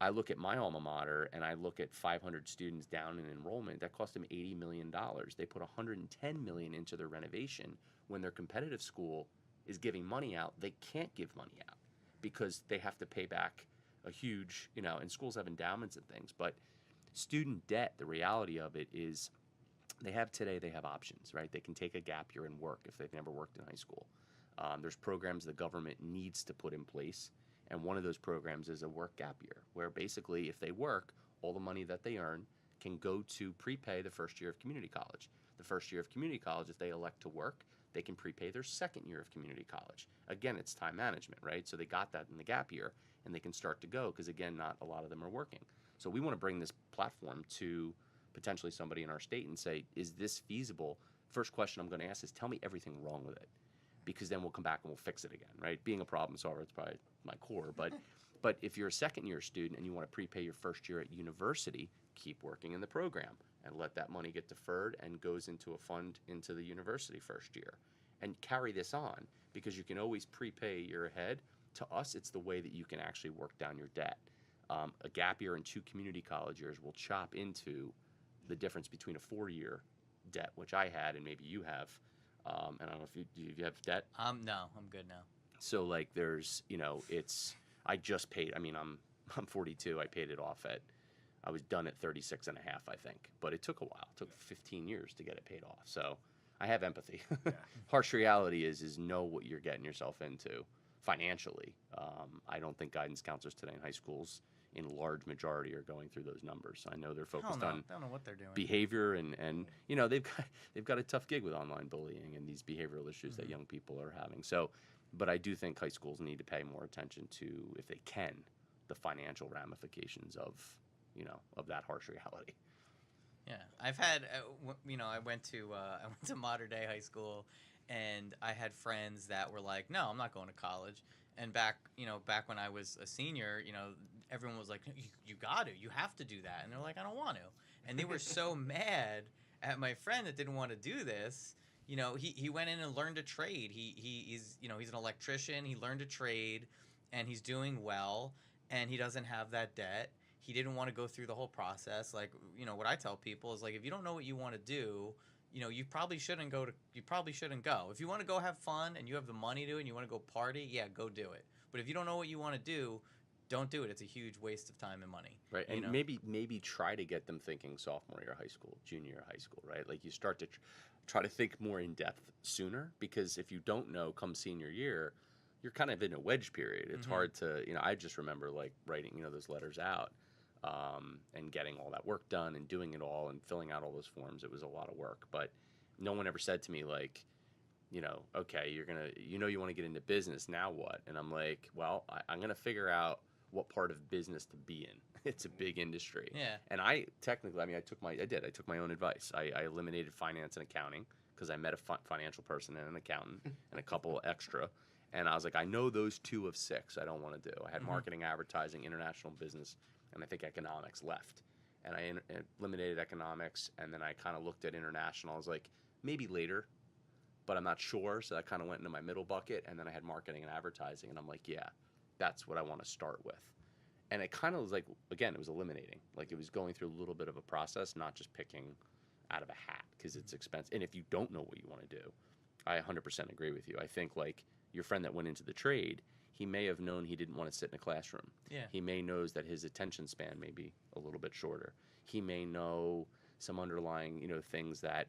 I look at my alma mater and I look at 500 students down in enrollment. That cost them $80 million. They put $110 million into their renovation. When their competitive school is giving money out, they can't give money out because they have to pay back a huge, and schools have endowments and things. But student debt, the reality of it is they have options, right? They can take a gap year and work if they've never worked in high school. There's programs the government needs to put in place. And one of those programs is a work gap year, where basically if they work, all the money that they earn can go to prepay the first year of community college. The first year of community college, if they elect to work, they can prepay their second year of community college. Again, it's time management, right? So they got that in the gap year, and they can start to go because, again, not a lot of them are working. So we want to bring this platform to potentially somebody in our state and say, is this feasible? First question I'm going to ask is, tell me everything wrong with it, because then we'll come back and we'll fix it again, right? Being a problem solver, it's probably my core. But if you're a second year student and you want to prepay your first year at university, keep working in the program and let that money get deferred and goes into a fund into the university first year. And carry this on, because you can always prepay a year ahead. To us, it's the way that you can actually work down your debt. A gap year and 2 community college years will chop into the difference between a 4-year debt, which I had and maybe you have. And I don't know if you have debt. No, I'm good now. So like there's, I just paid, I'm 42. I paid it off I was done at 36 and a half, I think, but it took a while. It took 15 years to get it paid off. So I have empathy. Yeah. Harsh reality is know what you're getting yourself into financially. I don't think guidance counselors today in high schools in large majority are going through those numbers. I know they're focused on I don't know what they're doing. behavior and they've got a tough gig with online bullying and these behavioral issues that young people are having. So, but I do think high schools need to pay more attention to, if they can, the financial ramifications of that harsh reality. Yeah, I've had, I went to modern day high school, and I had friends that were like, "No, I'm not going to college." And back when I was a senior, everyone was like, "You got to, you have to do that," and they're like, "I don't want to," and they were so mad at my friend that didn't want to do this. He went in and learned a trade. He's an electrician. He learned a trade, and he's doing well, and he doesn't have that debt. He didn't want to go through the whole process. Like, what I tell people is, like, if you don't know what you want to do, you probably shouldn't go. If you want to go have fun and you have the money to, and you want to go party, yeah, go do it. But if you don't know what you want to do, don't do it. It's a huge waste of time and money. Right, and maybe try to get them thinking sophomore year of high school, junior year of high school, right? Like you start to try to think more in depth sooner, because if you don't know come senior year, you're kind of in a wedge period. It's hard to, I just remember like writing, those letters out and getting all that work done and doing it all and filling out all those forms. It was a lot of work, but no one ever said to me like, okay, you're going to, you want to get into business, now what? And I'm like, well, I'm going to figure out what part of business to be in. It's a big industry. Yeah. And I technically, I took my own advice. I eliminated finance and accounting because I met a financial person and an accountant and a couple extra. And I was like, I know those 2 of 6 I don't want to do. I had marketing, advertising, international business, and I think economics left. And I eliminated economics, and then I kind of looked at international. I was like, maybe later, but I'm not sure. So that kind of went into my middle bucket. And then I had marketing and advertising, and I'm like, yeah, that's what I want to start with. And it kind of was like, again, it was eliminating. Like it was going through a little bit of a process, not just picking out of a hat, because it's expensive. And if you don't know what you want to do, I 100% agree with you. I think like your friend that went into the trade, he may have known he didn't want to sit in a classroom. Yeah. He may knows that his attention span may be a little bit shorter. He may know some underlying, things that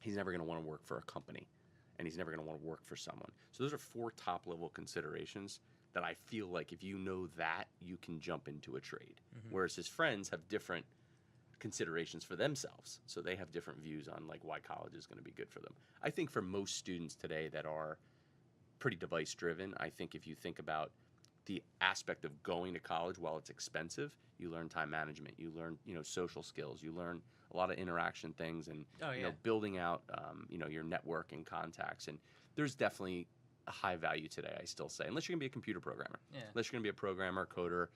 he's never going to want to work for a company, and he's never going to want to work for someone. So those are 4 top level considerations that I feel like if you know that, you can jump into a trade. Whereas his friends have different considerations for themselves. So they have different views on like why college is going to be good for them. I think for most students today that are pretty device driven, I think if you think about the aspect of going to college, while it's expensive, you learn time management, you learn, social skills, you learn a lot of interaction things, and building out, your network and contacts. And there's definitely a high value today, I still say, unless you're gonna be a computer programmer. Yeah. Unless you're gonna be a programmer, coder,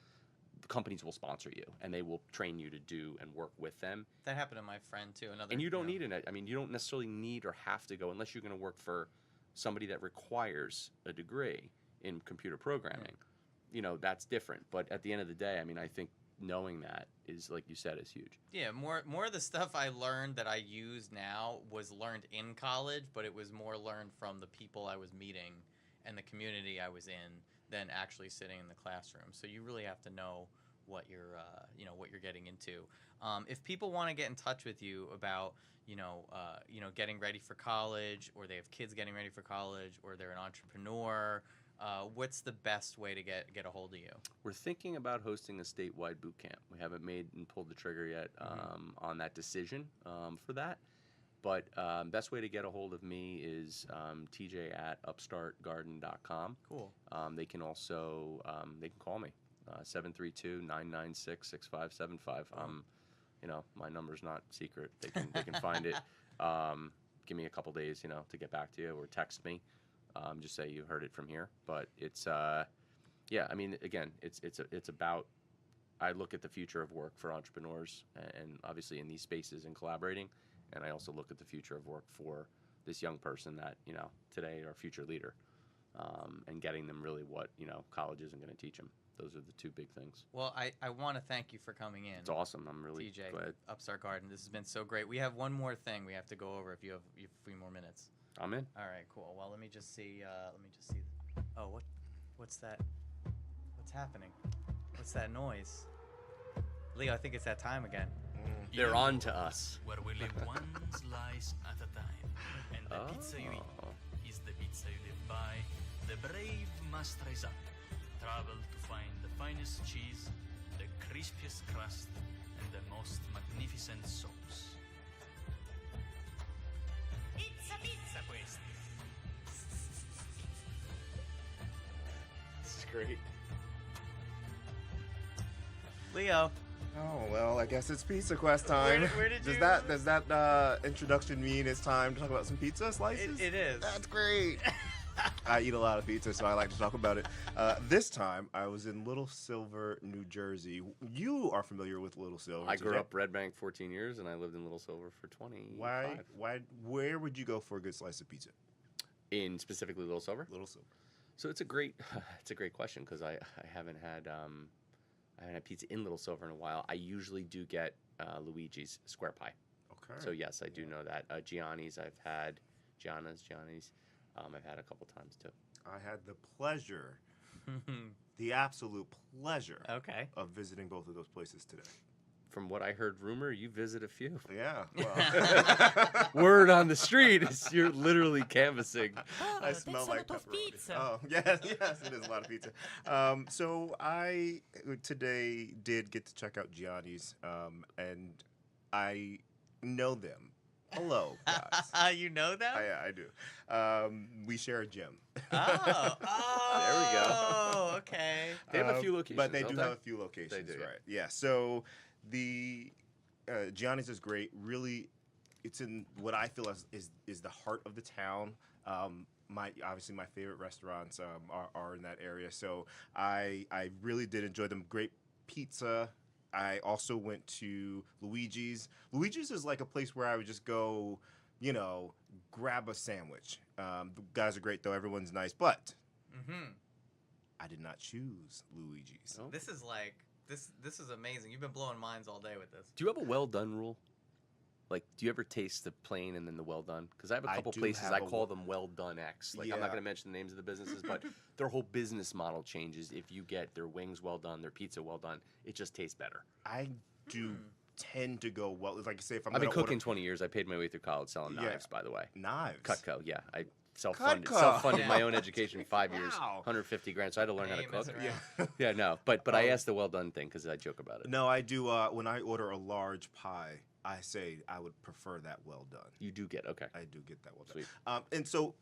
companies will sponsor you and they will train you to do and work with them. That happened to my friend too. And you don't need you don't necessarily need or have to go unless you're going to work for somebody that requires a degree in computer programming. That's different. But at the end of the day, I think knowing that is, like you said, is huge. Yeah, more of the stuff I learned that I use now was learned in college, but it was more learned from the people I was meeting and the community I was in than actually sitting in the classroom. So you really have to know what you're getting into. If people want to get in touch with you about getting ready for college, or they have kids getting ready for college, or they're an entrepreneur, what's the best way to get a hold of you? We're thinking about hosting a statewide boot camp. We haven't made and pulled the trigger yet on that decision for that. But best way to get a hold of me is tj@upstartgarden.com. Cool. They can also they can call me 732-996-6575. My number's not secret. They can find it. Give me a couple days, to get back to you, or text me. Just say you heard it from here. But it's again, it's about, I look at the future of work for entrepreneurs, and obviously in these spaces and collaborating. And I also look at the future of work for this young person that, today our future leader, and getting them really what, college isn't going to teach them. Those are the two big things. Well, I want to thank you for coming in. It's awesome. I'm really TJ, glad. Upstart Garden. This has been so great. We have one more thing we have to go over if you have a few more minutes. I'm in. All right, cool. Well, let me just see. Oh, what's that? What's happening? What's that noise? Leo, I think it's that time again. They're on to us. Where we live one slice at a time. And the pizza you eat is the pizza you live by. The brave must rise up, travel to find the finest cheese, the crispiest crust, and the most magnificent sauce. Pizza questa. This is great. Leo. Oh, well, I guess it's Pizza Quest time. Where did does you- that introduction mean it's time to talk about some pizza slices? It is. That's great. I eat a lot of pizza, so I like to talk about it. This time, I was in Little Silver, New Jersey. You are familiar with Little Silver. I grew TJ? up Red Bank 14 years, and I lived in Little Silver for 25. Where would you go for a good slice of pizza? In specifically Little Silver? Little Silver. So it's a great question, because I haven't had pizza in Little Silver in a while. I usually do get Luigi's Square Pie. Okay. So yes, I do know that. Gianni's, I've had Gianna's. I've had a couple times too. I had the pleasure, the absolute pleasure Okay. of visiting both of those places today. From what I heard, rumor, you visit a few. Yeah. Well, Word on the street is you're literally canvassing. I smell like pepperoni. Oh, yes, it is a lot of pizza. So I today did get to check out Gianni's, and I know them. Hello, guys. You know them? I do. We share a gym. Oh, There we go. Oh, okay. They have a few locations, but they don't do they? have a few locations, They do, yeah. right? Yeah. So the Gianni's is great. Really, it's in what I feel is the heart of the town. Obviously my favorite restaurants are in that area. So I really did enjoy them. Great pizza. I also went to Luigi's. Luigi's is like a place where I would just go, grab a sandwich. The guys are great though. Everyone's nice, but I did not choose Luigi's. Oh. This is like this is amazing. You've been blowing minds all day with this. Do you have a well done rule? Like, do you ever taste the plain and then the well done? Because I have a I couple do places have I a call well- them well done X. Like, I'm Yeah. not going to mention the names of the businesses, but their whole business model changes if you get their wings well done, their pizza well done. It just tastes better. I do tend to go well. Like I say, if I'm I've been gonna order cooking 20 years. I paid my way through college selling Yeah. knives, by the way. knives, Cutco, yeah. I self-funded Cutco. my own education 5 years, Wow. 150 grand. So I had to learn how to Ain't cook. messing around. Yeah. Yeah, no. But I asked the well done thing because I joke about it. No, I do. When I order a large pie, I say I would prefer that well done. You do get, okay. I do get that well Sweet. done. And so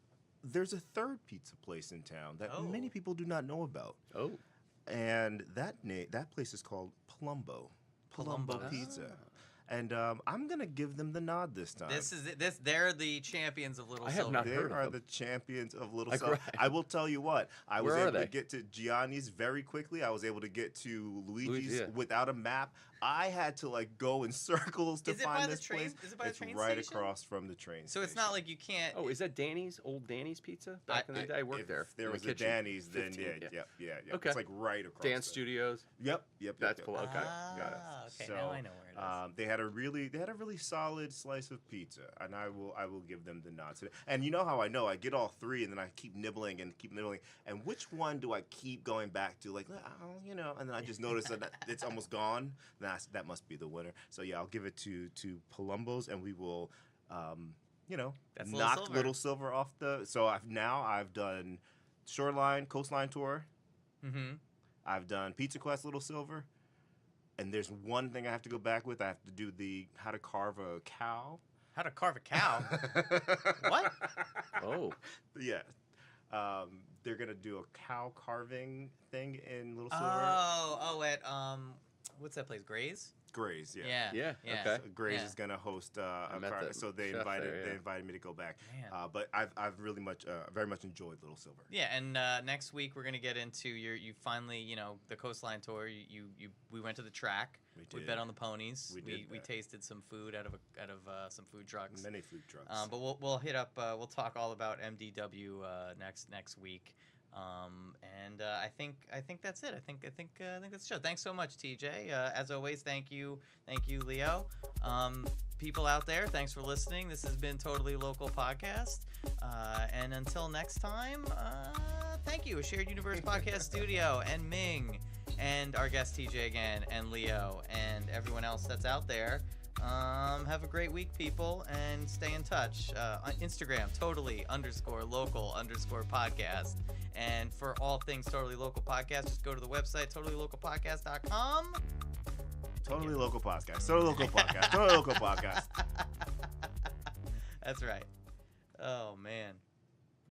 there's a third pizza place in town that Oh. many people do not know about. Oh, and that place is called Palumbo. Palumbo's. Pizza. And I'm gonna give them the nod this time. This is it. They're the champions of Little I have Silver. not They heard of are them. the champions of Little Like, Silver. right. I will tell you what. I was Where are able to they? get to Gianni's very quickly. I was able to get to Luigi's yeah. without a map. I had to like go in circles to Is it find by the this train- place. is it by the It's train right station? across from the train So it's station. not like you can't. Oh, is that Old Danny's Pizza? Back in the day, I worked If there. there in was the a kitchen. Danny's, then 15, yeah. Okay. It's like right across. Dance there. Studios. Yep. That's yep. cool. Okay. Got it. Okay, So, now I know where it is. They had a really solid slice of pizza, and I will give them the nod today. And you know how I know? I get all three, and then I keep nibbling. And which one do I keep going back to? Like, and then I just notice that it's almost gone. That must be the winner. So yeah, I'll give it to Palumbo's, and we will, That's Little knock Silver. Little Silver off the. So I've done Shoreline Coastline Tour. Mm-hmm. I've done Pizza Quest Little Silver. And there's one thing I have to go back with. I have to do the how to carve a cow. How to carve a cow? What? Oh. Yeah. They're going to do a cow carving thing in Little Silver. At what's that place? Gray's? Gray's, yeah. Yeah, okay. So Gray's Yeah. is gonna host a met the so they chef invited there, yeah. they invited me to go back. Man. But I've really very much enjoyed Little Silver. Yeah, and next week we're gonna get into you finally the coastline tour. We went to the track. We We did. bet on the ponies. We did We that. tasted some food out of some food trucks. Many food trucks. But we'll hit up. We'll talk all about MDW next week. And I think that's it. I think that's the show. Thanks so much, TJ. As always, thank you, Leo. People out there, thanks for listening. This has been Totally Local Podcast. And until next time, thank you. A Shared Universe Podcast Studio and Ming and our guest TJ again and Leo and everyone else that's out there. Have a great week, people, and stay in touch. On Instagram, totally_local_podcast. And for all things Totally Local Podcast, just go to the website, totallylocalpodcast.com. Totally Local Podcast. Totally Local Podcast. Totally Local Podcast. That's right. Oh, man.